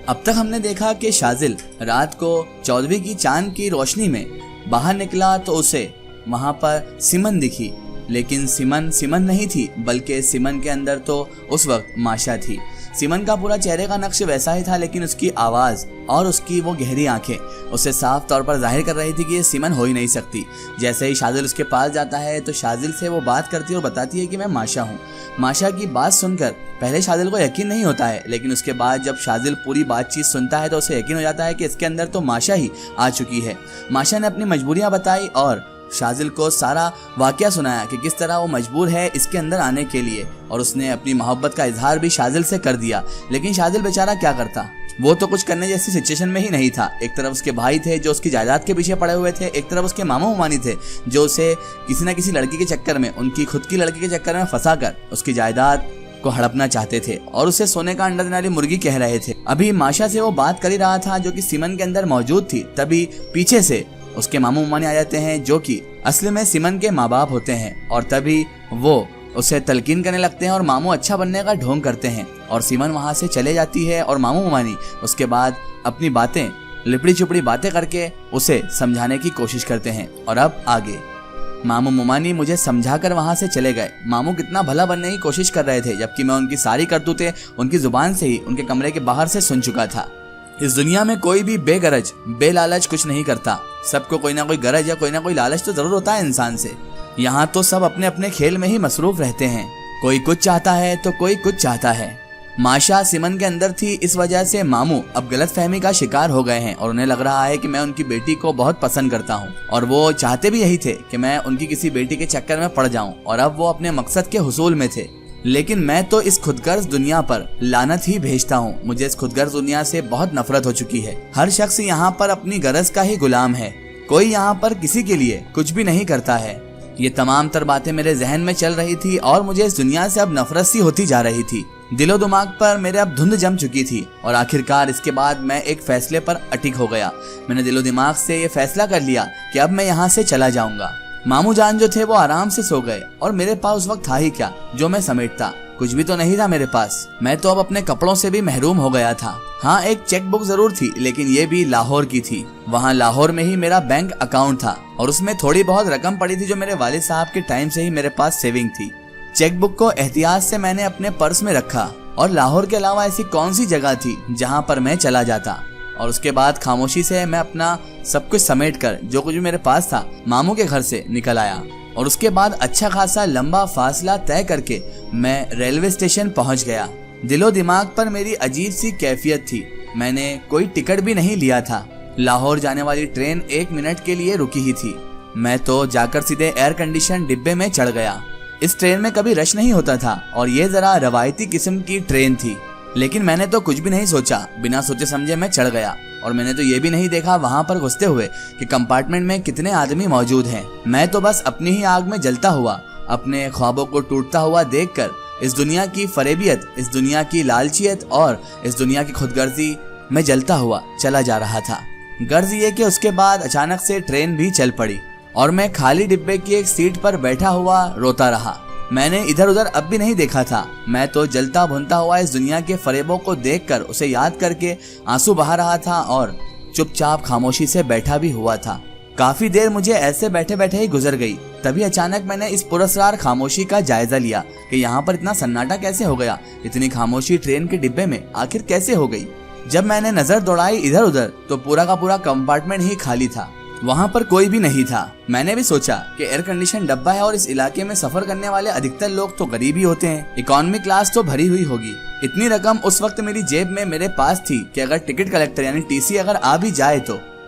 अब तक हमने देखा कि शाजिल रात को 14वीं की चांद की रोशनी में बाहर निकला तो उसे वहां पर सिमन दिखी, लेकिन सिमन नहीं थी, बल्कि सिमन के अंदर तो उस वक्त माशा थी। सिमन का पूरा चेहरे का नक्श वैसा ही था, लेकिन उसकी आवाज़ और उसकी वो गहरी आंखें उसे साफ तौर पर जाहिर कर रही थी कि ये सिमन हो ही नहीं सकती। जैसे ही शाजिल उसके पास जाता है तो शाजिल से वो बात करती है और बताती है कि मैं माशा हूँ। माशा की बात सुनकर पहले शाजिल को यकीन नहीं होता है, लेकिन उसके बाद जब शाजिल पूरी बातचीत सुनता है तो उसे यकीन हो जाता है कि इसके अंदर तो माशा ही आ चुकी है। माशा ने अपनी मजबूरियाँ बताई और शाजिल को सारा वाकया सुनाया कि किस तरह वो मजबूर है इसके अंदर आने के लिए, और उसने अपनी मोहब्बत का इजहार भी शाजिल से कर दिया। लेकिन शाजिल बेचारा क्या करता, वो तो कुछ करने जैसी सिचुएशन में ही नहीं था। एक तरफ उसके भाई थे जो उसकी जायदाद के पीछे पड़े हुए थे, एक तरफ उसके मामा मुमानी थे जो उसे किसी न किसी लड़की के चक्कर में, उनकी खुद की लड़की के चक्कर में फंसा कर उसकी जायदाद को हड़पना चाहते थे और उसे सोने का अंडा देने वाली मुर्गी कह रहे थे। अभी माशा से वो बात कर ही रहा था जो कि सिमन के अंदर मौजूद थी, तभी पीछे से उसके मामू मुमानी आ जाते हैं जो कि असली में सिमन के माँ बाप होते हैं, और तभी वो उसे तलकीन करने लगते हैं और मामू अच्छा बनने का ढोंग करते हैं और सिमन वहां से चले जाती है। और मामू मुमानी उसके बाद अपनी बातें लिपड़ी चुपड़ी बातें करके उसे समझाने की कोशिश करते हैं। और अब आगे मामू मुमानी मुझे समझाकर वहां से चले गए। मामू कितना भला बनने की कोशिश कर रहे थे, जबकि मैं उनकी सारी करतूतें उनकी जुबान से ही उनके कमरे के बाहर से सुन चुका था। इस दुनिया में कोई भी बेगरज बेलालच कुछ नहीं करता, सबको कोई ना कोई गरज या कोई ना कोई लालच तो जरूर होता है इंसान से। यहाँ तो सब अपने अपने खेल में ही मसरूफ रहते हैं, कोई कुछ चाहता है तो कोई कुछ चाहता है। माशा सिमन के अंदर थी, इस वजह से मामू अब गलतफहमी का शिकार हो गए हैं और उन्हें लग रहा है कि मैं उनकी बेटी को बहुत पसंद करता हूँ, और वो चाहते भी यही थे कि मैं उनकी किसी बेटी के चक्कर में पड़ जाऊं, और अब वो अपने मकसद के हुसूल में थे। लेकिन मैं तो इस खुदगर्ज दुनिया पर लानत ही भेजता हूँ। मुझे इस खुदगर्ज दुनिया से बहुत नफरत हो चुकी है। हर शख्स यहाँ पर अपनी गरज का ही गुलाम है, कोई यहाँ पर किसी के लिए कुछ भी नहीं करता है। ये तमाम तर बातें मेरे जहन में चल रही थी और मुझे इस दुनिया से अब नफरत सी होती जा रही थी। दिलो दिमाग पर मेरे अब धुंध जम चुकी थी और आखिरकार इसके बाद मैं एक फैसले पर अटिक हो गया। मैंने दिलो दिमाग से ये फैसला कर लिया कि अब मैं यहाँ से चला जाऊंगा। मामू जान जो थे वो आराम से सो गए और मेरे पास उस वक्त था ही क्या जो मैं समेटता, कुछ भी तो नहीं था मेरे पास। मैं तो अब अपने कपड़ों से भी महरूम हो गया था। हाँ, एक चेक बुक जरूर थी, लेकिन ये भी लाहौर की थी। वहाँ लाहौर में ही मेरा बैंक अकाउंट था और उसमें थोड़ी बहुत रकम पड़ी थी जो मेरे वालिद साहब के टाइम से ही मेरे पास सेविंग थी। चेक बुक को एहतियात से मैंने अपने पर्स में रखा और लाहौर के अलावा ऐसी कौन सी जगह थी जहाँ पर मैं चला जाता। और उसके बाद खामोशी से मैं अपना सब कुछ समेट कर जो कुछ भी मेरे पास था मामू के घर से निकल आया। और उसके बाद अच्छा खासा लंबा फासला तय करके मैं रेलवे स्टेशन पहुंच गया। दिलो दिमाग पर मेरी अजीब सी कैफियत थी। मैंने कोई टिकट भी नहीं लिया था। लाहौर जाने वाली ट्रेन 1 मिनट के लिए रुकी ही थी। मैं तो जाकर सीधे एयर कंडीशन डिब्बे में चढ़ गया। इस ट्रेन में कभी रश नहीं होता था और ये जरा रवायती किस्म की ट्रेन थी। लेकिन मैंने तो कुछ भी नहीं सोचा, बिना सोचे समझे मैं चढ़ गया। और मैंने तो ये भी नहीं देखा वहां पर घुसते हुए कि कंपार्टमेंट में कितने आदमी मौजूद हैं। मैं तो बस अपनी ही आग में जलता हुआ, अपने ख्वाबों को टूटता हुआ देखकर इस दुनिया की फरेबियत, इस दुनिया की लालचियत और इस दुनिया की खुदगर्जी में जलता हुआ चला जा रहा था। गर्ज ये कि उसके बाद अचानक से ट्रेन भी चल पड़ी और मैं खाली डिब्बे की एक सीट पर बैठा हुआ रोता रहा। मैंने इधर उधर अब भी नहीं देखा था। मैं तो जलता भुनता हुआ इस दुनिया के फरेबों को देखकर उसे याद करके आंसू बहा रहा था और चुपचाप खामोशी से बैठा भी हुआ था। काफी देर मुझे ऐसे बैठे बैठे ही गुजर गई। तभी अचानक मैंने इस पुरस्कार खामोशी का जायजा लिया कि यहाँ पर इतना सन्नाटा कैसे हो गया, इतनी खामोशी ट्रेन के डिब्बे में आखिर कैसे हो गई। जब मैंने नजर दौड़ाई इधर उधर तो पूरा का पूरा कंपार्टमेंट ही खाली था, वहाँ पर कोई भी नहीं था। मैंने भी सोचा कि एयर कंडीशन डब्बा है और इस इलाके में सफर करने वाले अधिकतर लोग तो गरीब ही होते हैं, इकोनॉमी क्लास तो भरी हुई होगी। इतनी रकम उस वक्त मेरी जेब में मेरे पास थी कि अगर टिकट कलेक्टर यानी टीसी अगर आ भी जाए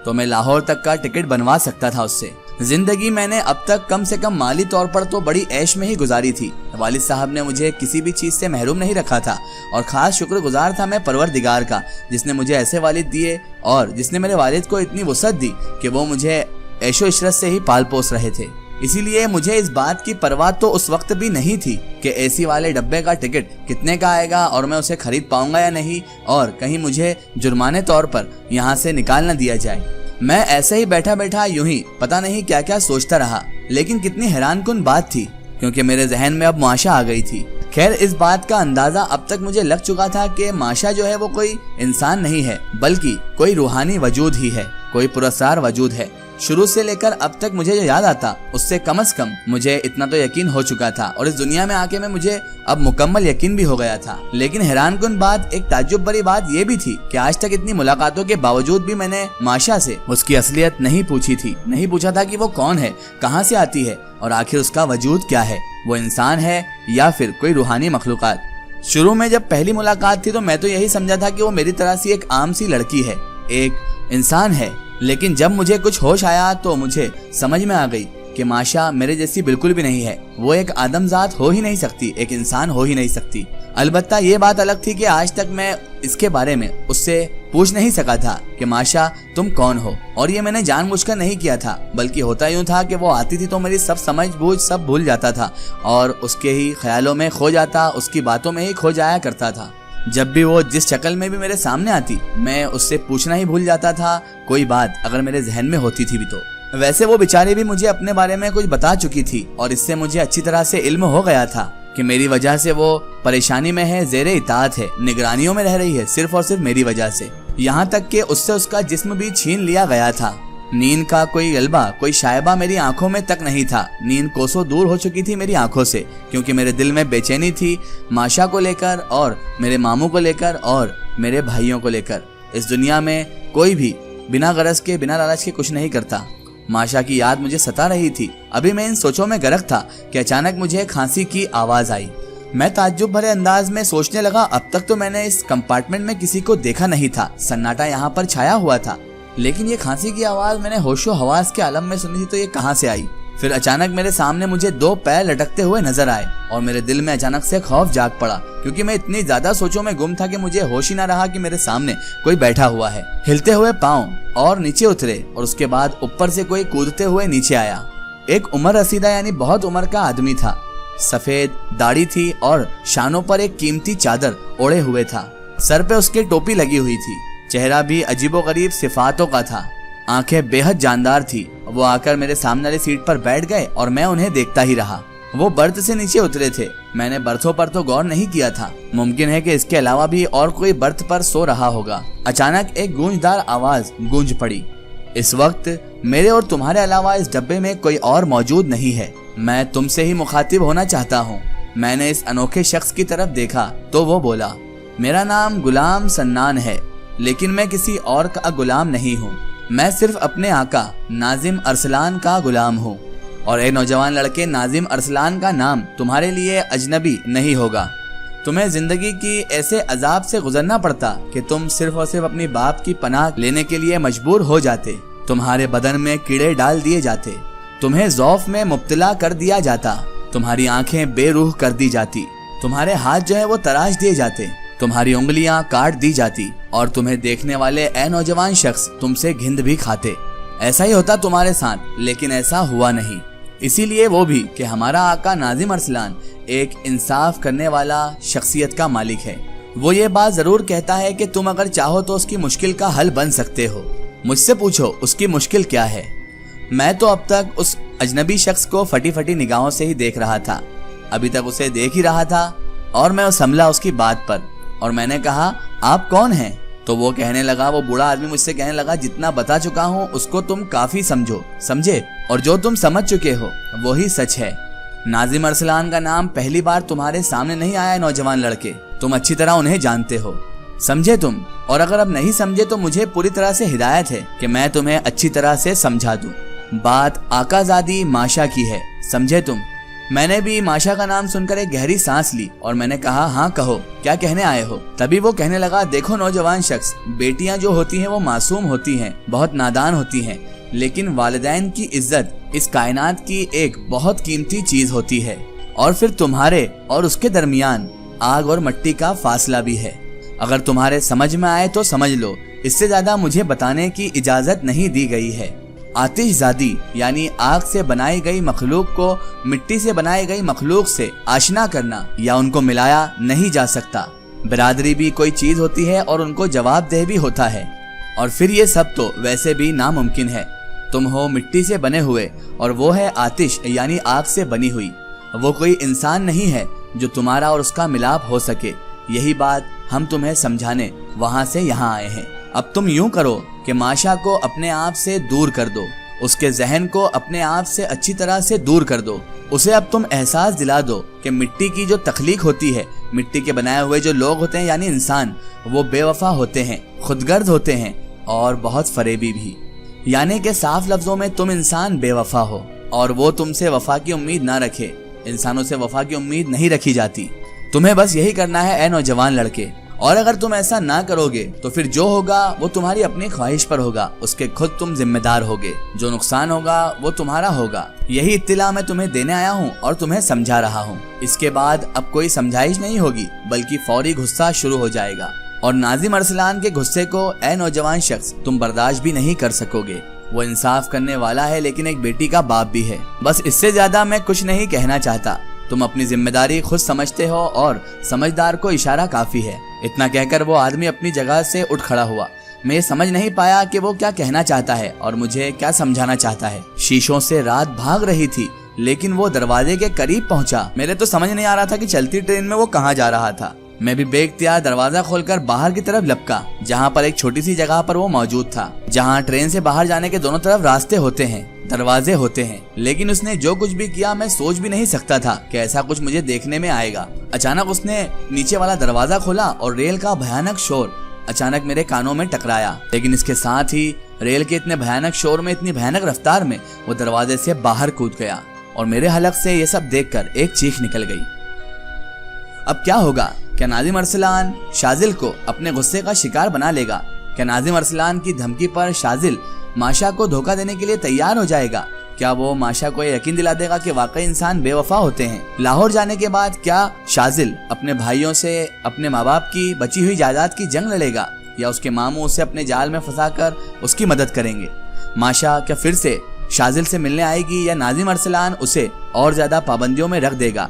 तो मैं लाहौर तक का टिकट बनवा सकता था उससे। जिंदगी मैंने अब तक कम से कम माली तौर पर तो बड़ी ऐश में ही गुजारी थी। वालिद साहब ने मुझे किसी भी चीज से महरूम नहीं रखा था और खास शुक्रगुजार था मैं परवरदिगार का, जिसने मुझे ऐसे वालिद दिए और जिसने मेरे वालिद को इतनी वुसअत दी कि वो मुझे ऐशो इशरत से ही पाल पोस रहे थे। इसीलिए मुझे इस बात की परवाह तो उस वक्त भी नहीं थी कि एसी वाले डब्बे का टिकट कितने का आएगा और मैं उसे खरीद पाऊंगा या नहीं, और कहीं मुझे जुर्माने तौर पर यहाँ से निकाल न दिया जाए। मैं ऐसे ही बैठा बैठा यूं ही पता नहीं क्या क्या सोचता रहा। लेकिन कितनी हैरानकुन बात थी, क्योंकि मेरे जहन में अब मुआशा आ गई थी। खैर, इस बात का अंदाजा अब तक मुझे लग चुका था कि माशा जो है वो कोई इंसान नहीं है, बल्कि कोई रूहानी वजूद ही है, कोई पुरस्कार वजूद है। शुरू से लेकर अब तक मुझे जो याद आता उससे कम से कम मुझे इतना तो यकीन हो चुका था, और इस दुनिया में आके में मुझे अब मुकम्मल यकीन भी हो गया था। लेकिन हैरानकुन बात, एक ताज्जुब भरी बात ये भी थी कि आज तक इतनी मुलाकातों के बावजूद भी मैंने माशा से उसकी असलियत नहीं पूछी थी, नहीं पूछा था कि वो कौन है, कहाँ से आती है और आखिर उसका वजूद क्या है, वो इंसान है या फिर कोई रूहानी मखलूकात। शुरू में जब पहली मुलाकात थी तो मैं तो यही समझा था कि वो मेरी तरह सी एक आम सी लड़की है, एक इंसान है। लेकिन जब मुझे कुछ होश आया तो मुझे समझ में आ गई कि माशा मेरे जैसी बिल्कुल भी नहीं है। वो एक आदमजात हो ही नहीं सकती, एक इंसान हो ही नहीं सकती। अलबत्ता ये बात अलग थी कि आज तक मैं इसके बारे में उससे पूछ नहीं सका था कि माशा तुम कौन हो, और ये मैंने जानबूझकर नहीं किया था, बल्कि होता यूं था कि वो आती थी तो मेरी सब समझ बूझ सब भूल जाता था और उसके ही ख्यालों में खो जाता, उसकी बातों में ही खो जाया करता था। जब भी वो जिस शक्ल में भी मेरे सामने आती मैं उससे पूछना ही भूल जाता था, कोई बात अगर मेरे जहन में होती थी भी तो। वैसे वो बेचारी भी मुझे अपने बारे में कुछ बता चुकी थी और इससे मुझे अच्छी तरह से इल्म हो गया था कि मेरी वजह से वो परेशानी में है, ज़ेरे इताअत है, निगरानियों में रह रही है, सिर्फ और सिर्फ मेरी वजह से। यहाँ तक कि उससे उसका जिस्म भी छीन लिया गया था। नींद का कोई गलबा, कोई शायबा मेरी आंखों में तक नहीं था। नींद कोसों दूर हो चुकी थी मेरी आंखों से, क्योंकि मेरे दिल में बेचैनी थी माशा को लेकर और मेरे मामू को लेकर और मेरे भाइयों को लेकर। इस दुनिया में कोई भी बिना गरज के, बिना लालच के कुछ नहीं करता। माशा की याद मुझे सता रही थी। अभी मैं इन सोचों में गर्क था कि अचानक मुझे खांसी की आवाज आई। मैं ताज्जुब भरे अंदाज में सोचने लगा, अब तक तो मैंने इस कंपार्टमेंट में किसी को देखा नहीं था, सन्नाटा यहाँ पर छाया हुआ था, लेकिन ये खांसी की आवाज मैंने होशो हवास के आलम में सुनी थी, तो ये कहाँ से आई। फिर अचानक मेरे सामने मुझे दो पैर लटकते हुए नजर आए और मेरे दिल में अचानक से खौफ जाग पड़ा, क्योंकि मैं इतनी ज्यादा सोचों में गुम था कि मुझे होश ही ना रहा कि मेरे सामने कोई बैठा हुआ है। हिलते हुए पांव और नीचे उतरे और उसके बाद ऊपर से कोई कूदते हुए नीचे आया। एक उम्र रसीदा यानी बहुत उम्र का आदमी था। सफेद दाढ़ी थी और शानों पर एक कीमती चादर ओढ़े हुए था। सर पे उसके टोपी लगी हुई थी। चेहरा भी अजीबोगरीब सिफातों का था। आंखें बेहद जानदार थी। वो आकर मेरे सामने वाली सीट पर बैठ गए और मैं उन्हें देखता ही रहा। वो बर्थ से नीचे उतरे थे। मैंने बर्थों पर तो गौर नहीं किया था। मुमकिन है कि इसके अलावा भी और कोई बर्थ पर सो रहा होगा। अचानक एक गूंजदार आवाज गूंज पड़ी। इस वक्त मेरे और तुम्हारे अलावा इस डब्बे में कोई और मौजूद नहीं है। मैं तुमसे ही मुखातिब होना चाहता हूँ। मैंने इस अनोखे शख्स की तरफ देखा तो वो बोला, मेरा नाम गुलाम सन्नान है, लेकिन मैं किसी और का गुलाम नहीं हूँ। मैं सिर्फ अपने आका नाजिम अरसलान का गुलाम हूँ। और ए नौजवान लड़के, नाजिम अरसलान का नाम तुम्हारे लिए अजनबी नहीं होगा। तुम्हें जिंदगी की ऐसे अजाब से गुजरना पड़ता कि तुम सिर्फ और सिर्फ अपनी बाप की पनाह लेने के लिए मजबूर हो जाते। तुम्हारे बदन में कीड़े डाल दिए जाते। तुम्हें ज़ौफ में मुब्तला कर दिया जाता। तुम्हारी आंखें बेरूह कर दी जाती। तुम्हारे हाथ जो है वो तराश दिए जाते। तुम्हारी उंगलियां काट दी जाती और तुम्हें देखने वाले ए नौजवान शख्स तुमसे घिंद भी खाते। ऐसा ही होता तुम्हारे साथ, लेकिन ऐसा हुआ नहीं। इसीलिए वो भी कि हमारा आका नाजिम अरसलान एक इंसाफ करने वाला शख्सियत का मालिक है। वो ये बात जरूर कहता है कि तुम अगर चाहो तो उसकी मुश्किल का हल बन सकते हो। मुझसे पूछो उसकी मुश्किल क्या है। मैं तो अब तक उस अजनबी शख्स को फटी फटी निगाहों से ही देख रहा था। अभी तक उसे देख ही रहा था और मैं संभला उसकी बात पर और मैंने कहा, आप कौन हैं? तो वो कहने लगा, वो बूढ़ा आदमी मुझसे कहने लगा, जितना बता चुका हूँ उसको तुम काफी समझे और जो तुम समझ चुके हो वही सच है। नाजिम अरसलान का नाम पहली बार तुम्हारे सामने नहीं आया नौजवान लड़के। तुम अच्छी तरह उन्हें जानते हो, समझे तुम? और अगर अब नहीं समझे तो मुझे पूरी तरह से हिदायत है कि मैं तुम्हें अच्छी तरह से समझा दूं। बात आकाजादी माशा की है, समझे तुम? मैंने भी माशा का नाम सुनकर एक गहरी सांस ली और मैंने कहा, हाँ कहो, क्या कहने आए हो? तभी वो कहने लगा, देखो नौजवान शख्स, बेटियां जो होती हैं वो मासूम होती हैं, बहुत नादान होती हैं, लेकिन वालिदैन की इज्जत इस कायनात की एक बहुत कीमती चीज होती है। और फिर तुम्हारे और उसके दरमियान आग और मिट्टी का फासला भी है। अगर तुम्हारे समझ में आए तो समझ लो, इससे ज्यादा मुझे बताने की इजाजत नहीं दी गई है। आतिशज़ादी यानी आग से बनाई गई मखलूक को मिट्टी से बनाई गई मखलूक से आशना करना या उनको मिलाया नहीं जा सकता। बिरादरी भी कोई चीज होती है और उनको जवाबदेह भी होता है। और फिर ये सब तो वैसे भी नामुमकिन है। तुम हो मिट्टी से बने हुए और वो है आतिश यानी आग से बनी हुई। वो कोई इंसान नहीं है, जो तुम्हारा और उसका मिलाप हो सके। यही बात हम तुम्हें समझाने वहाँ से यहाँ आए हैं। अब तुम यूं करो कि माशा को अपने आप से दूर कर दो, उसके जहन को अपने आप से अच्छी तरह से दूर कर दो। उसे अब तुम एहसास दिला दो कि मिट्टी की जो तख्लीक होती है, मिट्टी के बनाए हुए जो लोग होते हैं यानी इंसान, वो बेवफा होते हैं, खुदगर्ज होते हैं और बहुत फरेबी भी। यानी कि साफ लफ्जों में तुम इंसान बेवफा हो और वो तुमसे वफा की उम्मीद ना रखे। इंसानों से वफा की उम्मीद नहीं रखी जाती। तुम्हें बस यही करना है ए नौजवान लड़के। और अगर तुम ऐसा ना करोगे तो फिर जो होगा वो तुम्हारी अपनी ख्वाहिश पर होगा, उसके खुद तुम जिम्मेदार होगे। जो नुकसान होगा वो तुम्हारा होगा। यही इत्तिला मैं तुम्हें देने आया हूँ और तुम्हें समझा रहा हूँ। इसके बाद अब कोई समझाइश नहीं होगी बल्कि फौरी गुस्सा शुरू हो जाएगा और नाजिम अरसलान के गुस्से को ए नौजवान शख्स तुम बर्दाश्त भी नहीं कर सकोगे। वो इंसाफ करने वाला है लेकिन एक बेटी का बाप भी है। बस इससे ज्यादा मैं कुछ नहीं कहना चाहता। तुम अपनी जिम्मेदारी खुद समझते हो और समझदार को इशारा काफी है। इतना कहकर वो आदमी अपनी जगह से उठ खड़ा हुआ। मैं ये समझ नहीं पाया कि वो क्या कहना चाहता है और मुझे क्या समझाना चाहता है। शीशों से रात भाग रही थी लेकिन वो दरवाजे के करीब पहुंचा। मेरे तो समझ नहीं आ रहा था कि चलती ट्रेन में वो कहाँ जा रहा था। मैं भी बेख्तियार दरवाजा खोलकर बाहर की तरफ लपका, जहाँ पर एक छोटी सी जगह पर वो मौजूद था, जहाँ ट्रेन से बाहर जाने के दोनों तरफ रास्ते होते हैं, दरवाजे होते हैं। लेकिन उसने जो कुछ भी किया मैं सोच भी नहीं सकता था कि ऐसा कुछ मुझे देखने में आएगा। अचानक उसने नीचे वाला दरवाजा खोला और रेल का भयानक शोर अचानक मेरे कानों में टकराया। लेकिन इसके साथ ही रेल के इतने भयानक शोर में, इतनी भयानक रफ्तार में वो दरवाजे से बाहर कूद गया और मेरे हलक से ये सब देखकर एक चीख निकल गई। अब क्या होगा? क्या नाजिम अरसलान शाजिल को अपने गुस्से का शिकार बना लेगा? क्या नाजिम अरसलान की धमकी पर शाजिल माशा को धोखा देने के लिए तैयार हो जाएगा? क्या वो माशा को यकीन दिला देगा कि वाकई इंसान बेवफा होते हैं? लाहौर जाने के बाद क्या शाजिल अपने भाइयों से अपने माँ बाप की बची हुई जायदाद की जंग लड़ेगा या उसके मामू उसे अपने जाल में फंसाकर उसकी मदद करेंगे? माशा क्या फिर से शाजिल से मिलने आएगी या नाजिम अरसलान उसे और ज्यादा पाबंदियों में रख देगा?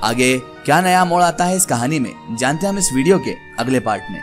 आगे क्या नया मोड़ आता है इस कहानी में, जानते हैं हम इस वीडियो के अगले पार्ट में।